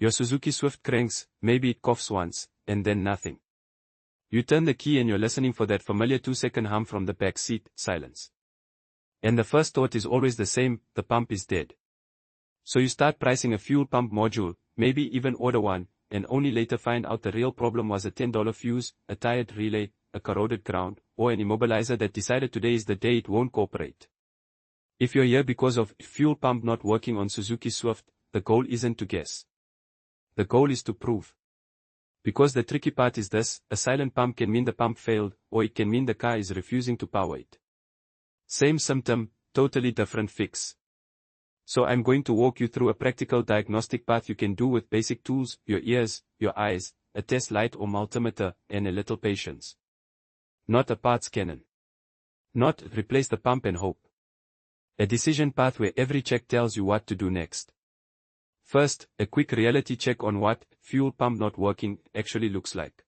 Your Suzuki Swift cranks, maybe it coughs once, and then nothing. You turn the key and you're listening for that familiar 2-second hum from the back seat, silence. And the first thought is always the same, the pump is dead. So you start pricing a fuel pump module, maybe even order one, and only later find out the real problem was a $10 fuse, a tired relay, a corroded ground, or an immobilizer that decided today is the day it won't cooperate. If you're here because of fuel pump not working on Suzuki Swift, the goal isn't to guess. The goal is to prove. Because the tricky part is this, a silent pump can mean the pump failed, or it can mean the car is refusing to power it. Same symptom, totally different fix. So I'm going to walk you through a practical diagnostic path you can do with basic tools, your ears, your eyes, a test light or multimeter, and a little patience. Not a parts cannon. Not replace the pump and hope. A decision path where every check tells you what to do next. First, a quick reality check on what fuel pump not working actually looks like.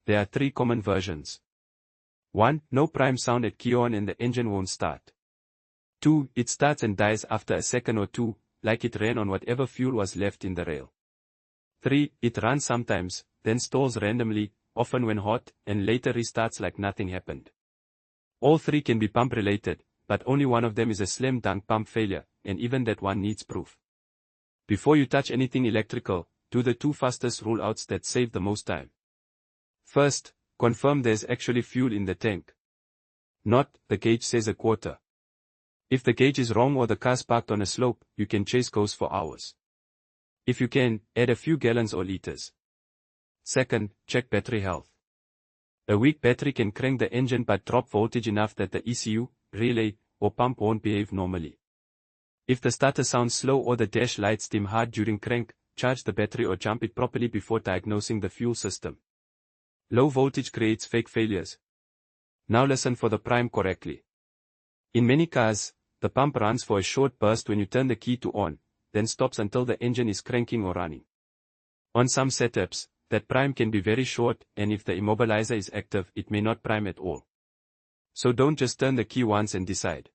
There are 3 common versions. 1. No prime sound at key on and the engine won't start. 2. It starts and dies after a second or two, like it ran on whatever fuel was left in the rail. 3. It runs sometimes, then stalls randomly, often when hot, and later restarts like nothing happened. All 3 can be pump related, but only one of them is a slam dunk pump failure, and even that one needs proof. Before you touch anything electrical, do the 2 fastest rule outs that save the most time. First, confirm there's actually fuel in the tank. Not, the gauge says a quarter. If the gauge is wrong or the car's parked on a slope, you can chase ghosts for hours. If you can, add a few gallons or liters. Second, check battery health. A weak battery can crank the engine but drop voltage enough that the ECU, relay, or pump won't behave normally. If the starter sounds slow or the dash lights dim hard during crank, charge the battery or jump it properly before diagnosing the fuel system. Low voltage creates fake failures. Now listen for the prime correctly. In many cars, the pump runs for a short burst when you turn the key to on, then stops until the engine is cranking or running. On some setups, that prime can be very short, and if the immobilizer is active, it may not prime at all. So don't just turn the key once and decide.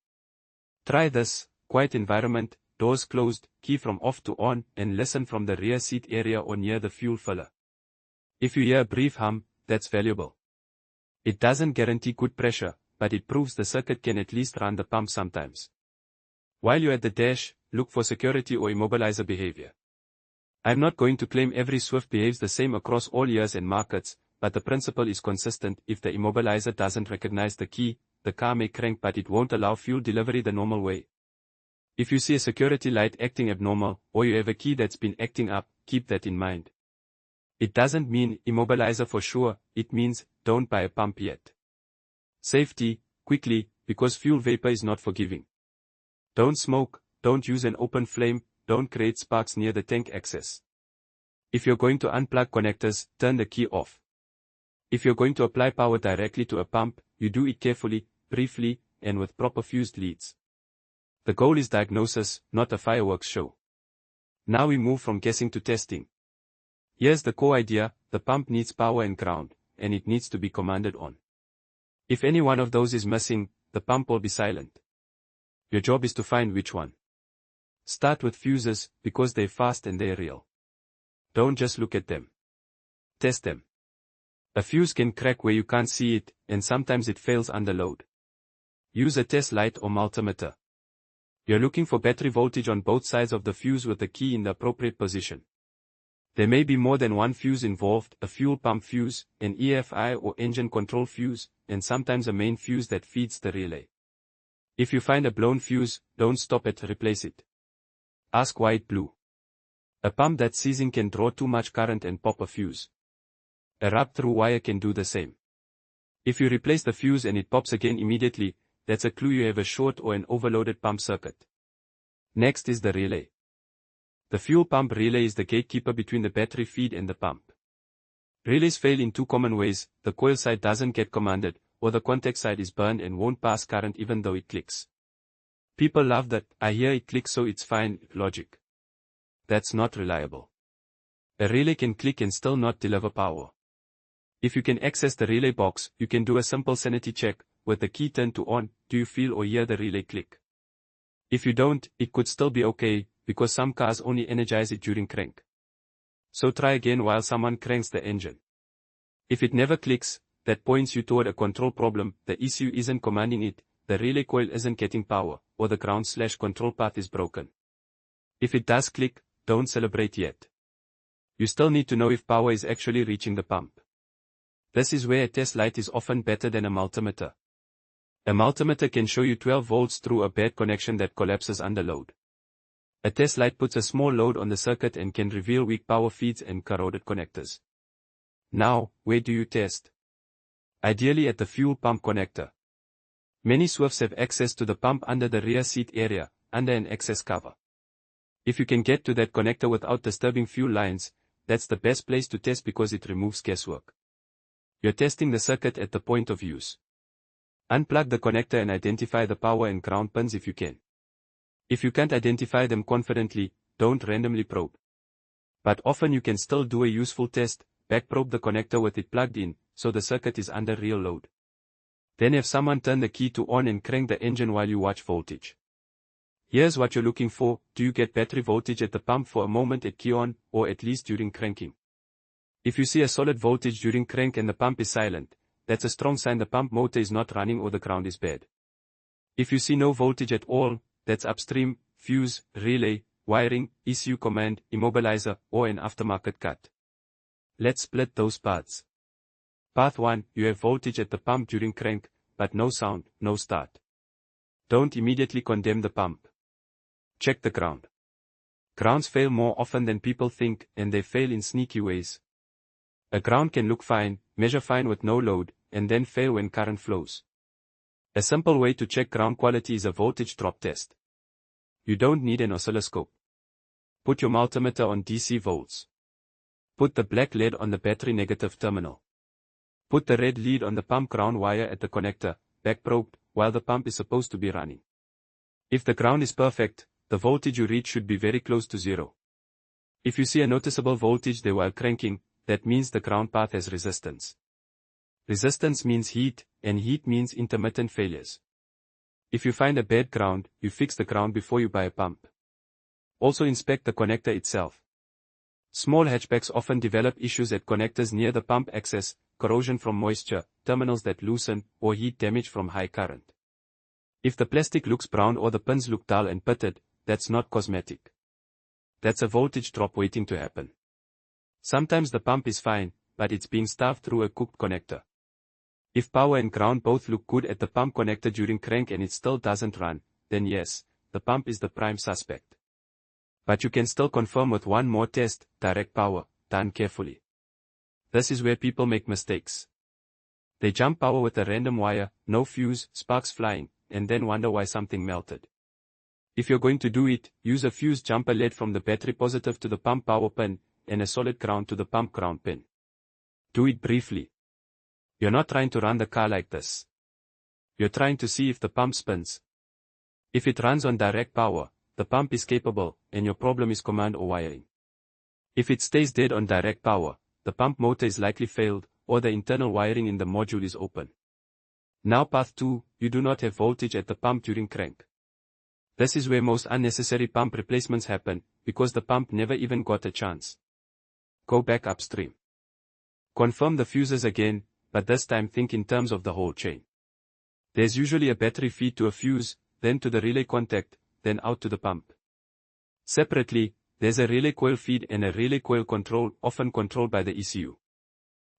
Try this, quiet environment, doors closed, key from off to on, and listen from the rear seat area or near the fuel filler. If you hear a brief hum, that's valuable. It doesn't guarantee good pressure, but it proves the circuit can at least run the pump sometimes. While you're at the dash, look for security or immobilizer behavior. I'm not going to claim every Swift behaves the same across all years and markets, but the principle is consistent. If the immobilizer doesn't recognize the key, the car may crank but it won't allow fuel delivery the normal way. If you see a security light acting abnormal, or you have a key that's been acting up, keep that in mind. It doesn't mean immobilizer for sure, it means don't buy a pump yet. Safety, quickly, because fuel vapor is not forgiving. Don't smoke, don't use an open flame, don't create sparks near the tank access. If you're going to unplug connectors, turn the key off. If you're going to apply power directly to a pump, you do it carefully, briefly, and with proper fused leads. The goal is diagnosis, not a fireworks show. Now we move from guessing to testing. Here's the core idea, the pump needs power and ground, and it needs to be commanded on. If any one of those is missing, the pump will be silent. Your job is to find which one. Start with fuses, because they're fast and they're real. Don't just look at them. Test them. A fuse can crack where you can't see it, and sometimes it fails under load. Use a test light or multimeter. You're looking for battery voltage on both sides of the fuse with the key in the appropriate position. There may be more than one fuse involved, a fuel pump fuse, an EFI or engine control fuse, and sometimes a main fuse that feeds the relay. If you find a blown fuse, don't stop it, replace it. Ask why it blew. A pump that's seizing can draw too much current and pop a fuse. A rubbed-through wire can do the same. If you replace the fuse and it pops again immediately, that's a clue you have a short or an overloaded pump circuit. Next is the relay. The fuel pump relay is the gatekeeper between the battery feed and the pump. Relays fail in 2 common ways: the coil side doesn't get commanded, or the contact side is burned and won't pass current even though it clicks. People love that, I hear it click so it's fine, logic. That's not reliable. A relay can click and still not deliver power. If you can access the relay box, you can do a simple sanity check. With the key turned to on, do you feel or hear the relay click? If you don't, it could still be okay, because some cars only energize it during crank. So try again while someone cranks the engine. If it never clicks, that points you toward a control problem. The ECU isn't commanding it, the relay coil isn't getting power, or the ground/control path is broken. If it does click, don't celebrate yet. You still need to know if power is actually reaching the pump. This is where a test light is often better than a multimeter. A multimeter can show you 12 volts through a bad connection that collapses under load. A test light puts a small load on the circuit and can reveal weak power feeds and corroded connectors. Now, where do you test? Ideally at the fuel pump connector. Many Swifts have access to the pump under the rear seat area, under an access cover. If you can get to that connector without disturbing fuel lines, that's the best place to test because it removes guesswork. You're testing the circuit at the point of use. Unplug the connector and identify the power and ground pins if you can. If you can't identify them confidently, don't randomly probe. But often you can still do a useful test, back probe the connector with it plugged in, so the circuit is under real load. Then have someone turn the key to on and crank the engine while you watch voltage. Here's what you're looking for: do you get battery voltage at the pump for a moment at key on, or at least during cranking? If you see a solid voltage during crank and the pump is silent, that's a strong sign the pump motor is not running or the ground is bad. If you see no voltage at all, that's upstream, fuse, relay, wiring, ECU command, immobilizer, or an aftermarket cut. Let's split those parts. Path 1, you have voltage at the pump during crank, but no sound, no start. Don't immediately condemn the pump. Check the ground. Grounds fail more often than people think, and they fail in sneaky ways. A ground can look fine, measure fine with no load, and then fail when current flows. A simple way to check ground quality is a voltage drop test. You don't need an oscilloscope. Put your multimeter on DC volts. Put the black lead on the battery negative terminal. Put the red lead on the pump ground wire at the connector, back probed, while the pump is supposed to be running. If the ground is perfect, the voltage you read should be very close to zero. If you see a noticeable voltage there while cranking, that means the ground path has resistance. Resistance means heat, and heat means intermittent failures. If you find a bad ground, you fix the ground before you buy a pump. Also inspect the connector itself. Small hatchbacks often develop issues at connectors near the pump access, corrosion from moisture, terminals that loosen, or heat damage from high current. If the plastic looks brown or the pins look dull and pitted, that's not cosmetic. That's a voltage drop waiting to happen. Sometimes the pump is fine, but it's being starved through a cooked connector. If power and ground both look good at the pump connector during crank and it still doesn't run, then yes, the pump is the prime suspect. But you can still confirm with one more test: direct power, done carefully. This is where people make mistakes. They jump power with a random wire, no fuse, sparks flying, and then wonder why something melted. If you're going to do it, use a fuse jumper led from the battery positive to the pump power pin, and a solid ground to the pump ground pin. Do it briefly. You're not trying to run the car like this. You're trying to see if the pump spins. If it runs on direct power, the pump is capable, and your problem is command or wiring. If it stays dead on direct power, the pump motor is likely failed, or the internal wiring in the module is open. Now path 2, you do not have voltage at the pump during crank. This is where most unnecessary pump replacements happen, because the pump never even got a chance. Go back upstream. Confirm the fuses again, but this time think in terms of the whole chain. There's usually a battery feed to a fuse, then to the relay contact, then out to the pump. Separately, there's a relay coil feed and a relay coil control, often controlled by the ECU.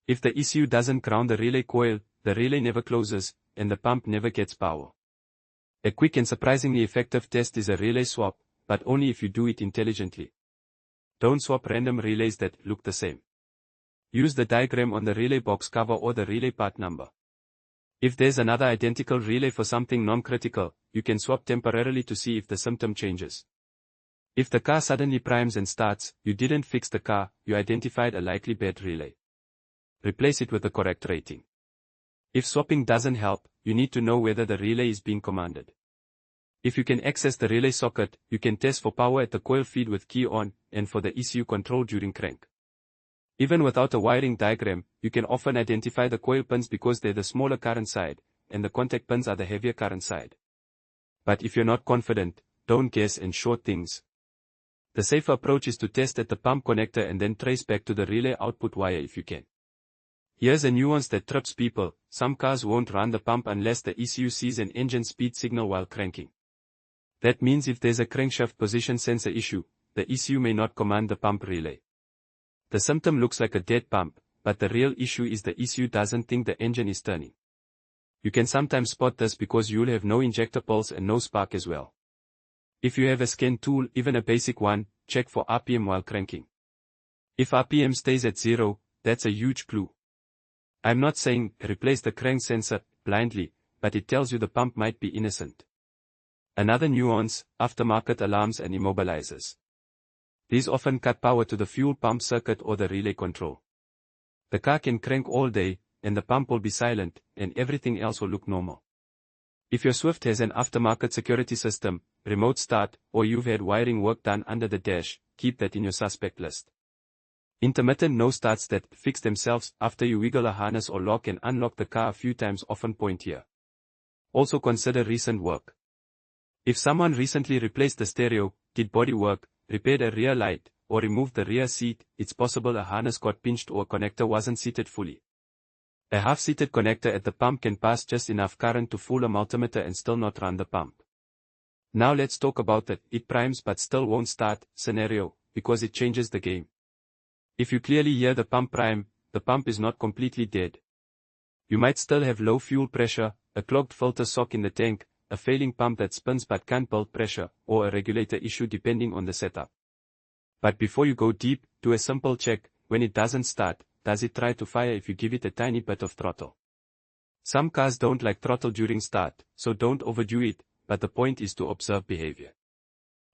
If the ECU doesn't ground the relay coil, the relay never closes, and the pump never gets power. A quick and surprisingly effective test is a relay swap, but only if you do it intelligently. Don't swap random relays that look the same. Use the diagram on the relay box cover or the relay part number. If there's another identical relay for something non-critical, you can swap temporarily to see if the symptom changes. If the car suddenly primes and starts, you didn't fix the car, you identified a likely bad relay. Replace it with the correct rating. If swapping doesn't help, you need to know whether the relay is being commanded. If you can access the relay socket, you can test for power at the coil feed with key on, and for the ECU control during crank. Even without a wiring diagram, you can often identify the coil pins because they're the smaller current side, and the contact pins are the heavier current side. But if you're not confident, don't guess and short things. The safer approach is to test at the pump connector and then trace back to the relay output wire if you can. Here's a nuance that trips people: some cars won't run the pump unless the ECU sees an engine speed signal while cranking. That means if there's a crankshaft position sensor issue, the ECU may not command the pump relay. The symptom looks like a dead pump, but the real issue is the ECU doesn't think the engine is turning. You can sometimes spot this because you'll have no injector pulse and no spark as well. If you have a scan tool, even a basic one, check for RPM while cranking. If RPM stays at 0, that's a huge clue. I'm not saying replace the crank sensor blindly, but it tells you the pump might be innocent. Another nuance: aftermarket alarms and immobilizers. These often cut power to the fuel pump circuit or the relay control. The car can crank all day, and the pump will be silent, and everything else will look normal. If your Swift has an aftermarket security system, remote start, or you've had wiring work done under the dash, keep that in your suspect list. Intermittent no-starts that fix themselves after you wiggle a harness or lock and unlock the car a few times often point here. Also consider recent work. If someone recently replaced the stereo, did body work, repaired a rear light, or removed the rear seat, it's possible a harness got pinched or a connector wasn't seated fully. A half-seated connector at the pump can pass just enough current to fool a multimeter and still not run the pump. Now let's talk about that "it primes but still won't start" scenario, because it changes the game. If you clearly hear the pump prime, the pump is not completely dead. You might still have low fuel pressure, a clogged filter sock in the tank, a failing pump that spins but can't build pressure, or a regulator issue depending on the setup. But before you go deep, do a simple check: when it doesn't start, does it try to fire if you give it a tiny bit of throttle? Some cars don't like throttle during start, so don't overdo it, but the point is to observe behavior.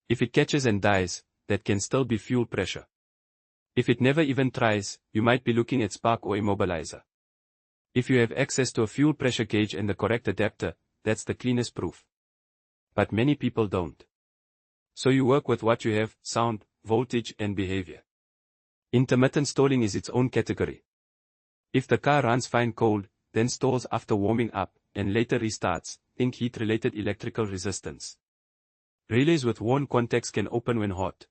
If it catches and dies, that can still be fuel pressure. If it never even tries, you might be looking at spark or immobilizer. If you have access to a fuel pressure gauge and the correct adapter, that's the cleanest proof. But many people don't. So you work with what you have: sound, voltage, and behavior. Intermittent stalling is its own category. If the car runs fine cold, then stalls after warming up, and later restarts, think heat-related electrical resistance. Relays with worn contacts can open when hot.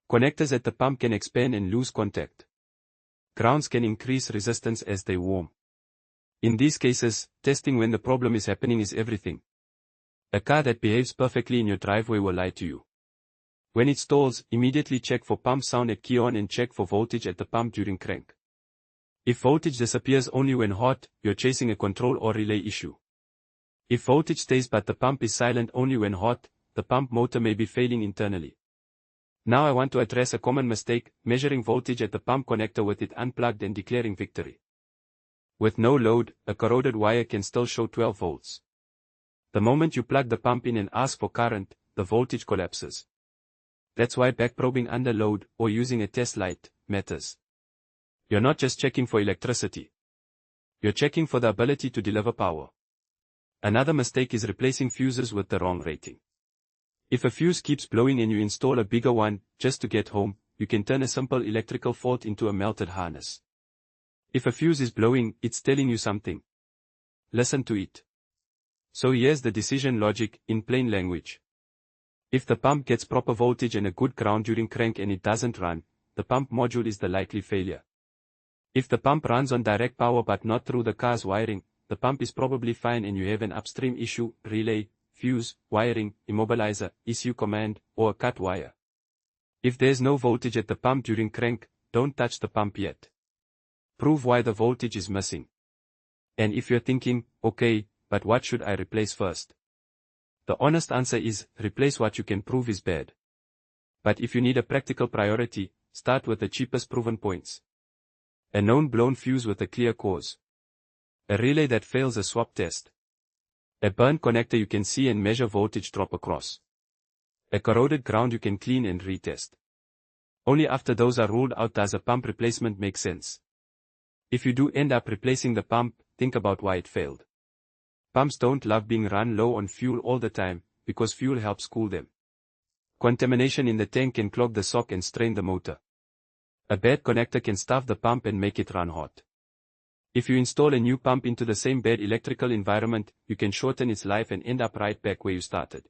Connectors at the pump can expand and lose contact. Grounds can increase resistance as they warm. In these cases, testing when the problem is happening is everything. A car that behaves perfectly in your driveway will lie to you. When it stalls, immediately check for pump sound at key on and check for voltage at the pump during crank. If voltage disappears only when hot, you're chasing a control or relay issue. If voltage stays but the pump is silent only when hot, the pump motor may be failing internally. Now I want to address a common mistake: measuring voltage at the pump connector with it unplugged and declaring victory. With no load, a corroded wire can still show 12 volts. The moment you plug the pump in and ask for current, the voltage collapses. That's why backprobing under load, or using a test light, matters. You're not just checking for electricity. You're checking for the ability to deliver power. Another mistake is replacing fuses with the wrong rating. If a fuse keeps blowing and you install a bigger one, just to get home, you can turn a simple electrical fault into a melted harness. If a fuse is blowing, it's telling you something. Listen to it. So here's the decision logic, in plain language. If the pump gets proper voltage and a good ground during crank and it doesn't run, the pump module is the likely failure. If the pump runs on direct power but not through the car's wiring, the pump is probably fine and you have an upstream issue: relay, fuse, wiring, immobilizer, ECU command, or a cut wire. If there's no voltage at the pump during crank, don't touch the pump yet. Prove why the voltage is missing. And if you're thinking, okay, but what should I replace first? The honest answer is, replace what you can prove is bad. But if you need a practical priority, start with the cheapest proven points. A known blown fuse with a clear cause. A relay that fails a swap test. A burnt connector you can see and measure voltage drop across. A corroded ground you can clean and retest. Only after those are ruled out does a pump replacement make sense. If you do end up replacing the pump, think about why it failed. Pumps don't love being run low on fuel all the time, because fuel helps cool them. Contamination in the tank can clog the sock and strain the motor. A bad connector can stuff the pump and make it run hot. If you install a new pump into the same bad electrical environment, you can shorten its life and end up right back where you started.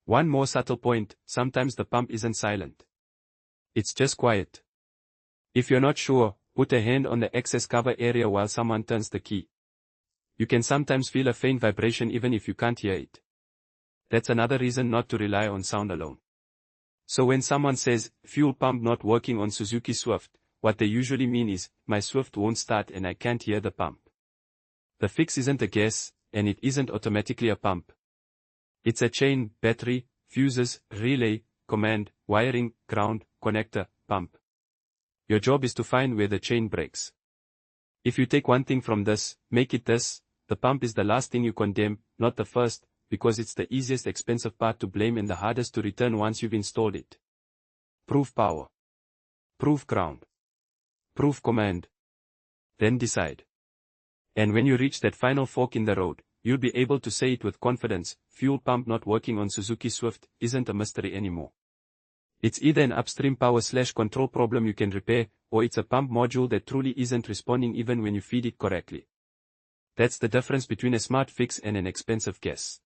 One more subtle point, sometimes the pump isn't silent. It's just quiet. If you're not sure, put a hand on the excess cover area while someone turns the key. You can sometimes feel a faint vibration even if you can't hear it. That's another reason not to rely on sound alone. So when someone says, fuel pump not working on Suzuki Swift, what they usually mean is, my Swift won't start and I can't hear the pump. The fix isn't a guess, and it isn't automatically a pump. It's a chain, battery, fuses, relay, command, wiring, ground, connector, pump. Your job is to find where the chain breaks. If you take one thing from this, make it this: the pump is the last thing you condemn, not the first, because it's the easiest expensive part to blame and the hardest to return once you've installed it. Prove power. Prove ground. Prove command. Then decide. And when you reach that final fork in the road, you'll be able to say it with confidence: fuel pump not working on Suzuki Swift isn't a mystery anymore. It's either an upstream power/control problem you can repair, or it's a pump module that truly isn't responding even when you feed it correctly. That's the difference between a smart fix and an expensive guess.